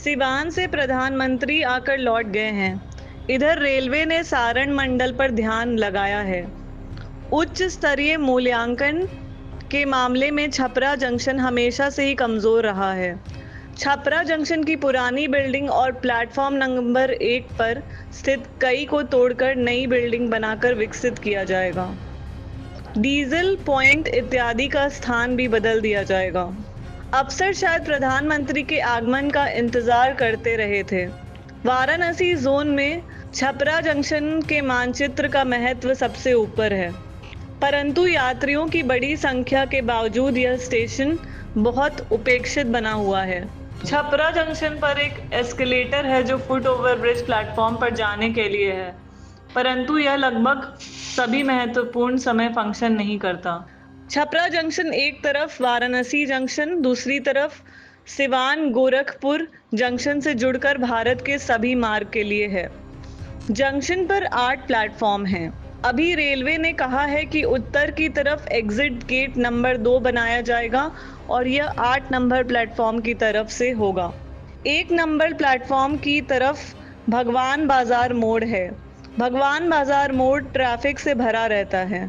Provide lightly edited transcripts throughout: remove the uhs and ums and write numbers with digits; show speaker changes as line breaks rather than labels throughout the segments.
सिवान से प्रधानमंत्री आकर लौट गए हैं। इधर रेलवे ने सारण मंडल पर ध्यान लगाया है। उच्च स्तरीय मूल्यांकन के मामले में छपरा जंक्शन हमेशा से ही कमजोर रहा है। छपरा जंक्शन की पुरानी बिल्डिंग और प्लेटफॉर्म नंबर 1 पर स्थित कई को तोड़कर नई बिल्डिंग बनाकर विकसित किया जाएगा। डीजल पॉइंट इत्यादि का स्थान भी बदल दिया जाएगा। अफसर शायद प्रधानमंत्री के आगमन का इंतजार करते रहे थे। वाराणसी जोन में छपरा जंक्शन के मानचित्र का महत्व सबसे ऊपर है, परंतु यात्रियों की बड़ी संख्या के बावजूद यह स्टेशन बहुत उपेक्षित बना हुआ है। छपरा जंक्शन पर एक एस्केलेटर है जो फुट ओवर ब्रिज प्लेटफॉर्म पर जाने के लिए है, परंतु यह लगभग सभी महत्वपूर्ण समय फंक्शन नहीं करता। छपरा जंक्शन एक तरफ वाराणसी जंक्शन, दूसरी तरफ सिवान गोरखपुर जंक्शन से जुड़कर भारत के सभी मार्ग के लिए है। जंक्शन पर 8 प्लेटफॉर्म हैं। अभी रेलवे ने कहा है कि उत्तर की तरफ एग्जिट गेट नंबर 2 बनाया जाएगा और यह 8 नंबर प्लेटफॉर्म की तरफ से होगा। 1 नंबर प्लेटफॉर्म की तरफ भगवान बाजार मोड़ है। भगवान बाजार मोड़ ट्रैफिक से भरा रहता है।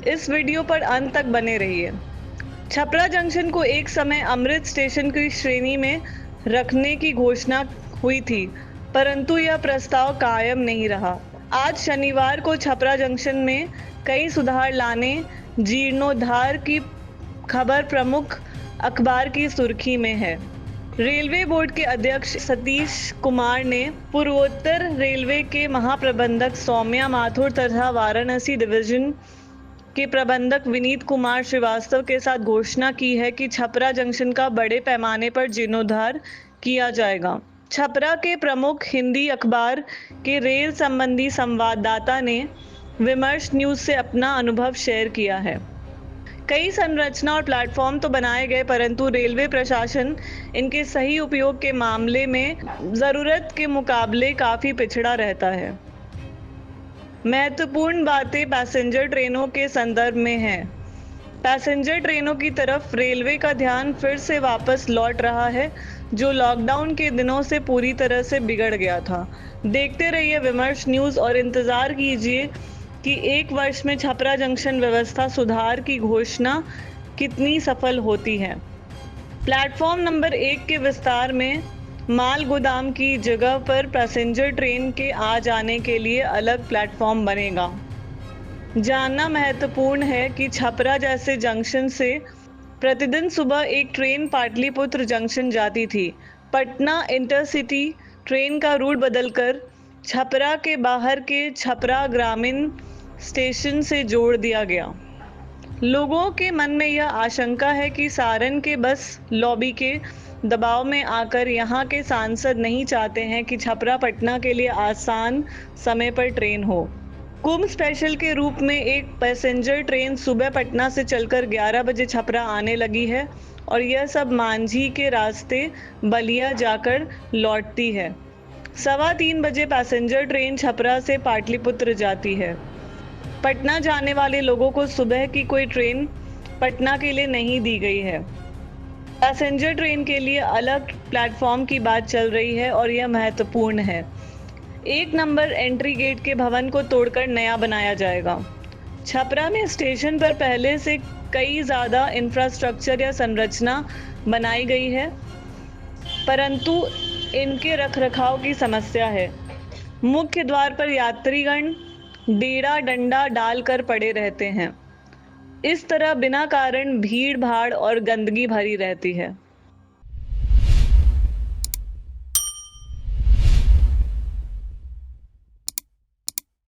इस वीडियो पर अंत तक बने रहिए। छपरा जंक्शन को एक समय अमृत स्टेशन की श्रेणी में रखने की घोषणा हुई थी, परंतु यह प्रस्ताव कायम नहीं रहा। आज शनिवार को छपरा जंक्शन में कई सुधार लाने जीर्णोद्धार की खबर प्रमुख अखबार की सुर्खी में है। रेलवे बोर्ड के अध्यक्ष सतीश कुमार ने पूर्वोत्तर रेलवे के महाप्रबंधक सौम्या माथुर तथा वाराणसी डिवीजन के प्रबंधक विनीत कुमार श्रीवास्तव के साथ घोषणा की है कि छपरा जंक्शन का बड़े पैमाने पर जीर्णोद्धार किया जाएगा। छपरा के प्रमुख हिंदी अखबार के रेल संबंधी संवाददाता ने विमर्श न्यूज से अपना अनुभव शेयर किया है। कई संरचना और प्लेटफॉर्म तो बनाए गए, परंतु रेलवे प्रशासन इनके सही उपयोग के मामले में जरूरत के मुकाबले काफी पिछड़ा रहता है। महत्वपूर्ण बातें पैसेंजर ट्रेनों के संदर्भ में हैं। पैसेंजर ट्रेनों की तरफ रेलवे का ध्यान फिर से वापस लौट रहा है, जो लॉकडाउन के दिनों से पूरी तरह से बिगड़ गया था। देखते रहिए विमर्श न्यूज और इंतजार कीजिए कि 1 वर्ष में छपरा जंक्शन व्यवस्था सुधार की घोषणा कितनी सफल होती है। प्लेटफॉर्म नंबर 1 के विस्तार में माल गोदाम की जगह पर पैसेंजर ट्रेन के आ जाने के लिए अलग प्लेटफॉर्म बनेगा। जानना महत्वपूर्ण है कि छपरा जैसे जंक्शन से प्रतिदिन सुबह एक ट्रेन पाटलिपुत्र जंक्शन जाती थी। पटना इंटरसिटी ट्रेन का रूट बदलकर छपरा के बाहर के छपरा ग्रामीण स्टेशन से जोड़ दिया गया। लोगों के मन में यह आशंका है कि सारण के बस लॉबी के दबाव में आकर यहां के सांसद नहीं चाहते हैं कि छपरा पटना के लिए आसान समय पर ट्रेन हो। कुंभ स्पेशल के रूप में एक पैसेंजर ट्रेन सुबह पटना से चलकर 11 बजे छपरा आने लगी है और यह सब मांझी के रास्ते बलिया जाकर लौटती है। 3:15 बजे पैसेंजर ट्रेन छपरा से पाटलिपुत्र जाती है। पटना जाने वाले लोगों को सुबह की कोई ट्रेन पटना के लिए नहीं दी गई है। पैसेंजर ट्रेन के लिए अलग प्लेटफॉर्म की बात चल रही है और यह महत्वपूर्ण है। 1 नंबर एंट्री गेट के भवन को तोड़कर नया बनाया जाएगा। छपरा में स्टेशन पर पहले से कई ज़्यादा इंफ्रास्ट्रक्चर या संरचना बनाई गई है, परंतु इनके रखरखाव की समस्या है। मुख्य द्वार पर यात्रीगण डेरा डंडा डालकर पड़े रहते हैं। इस तरह बिना कारण भीड़ भाड़ और गंदगी भरी रहती है।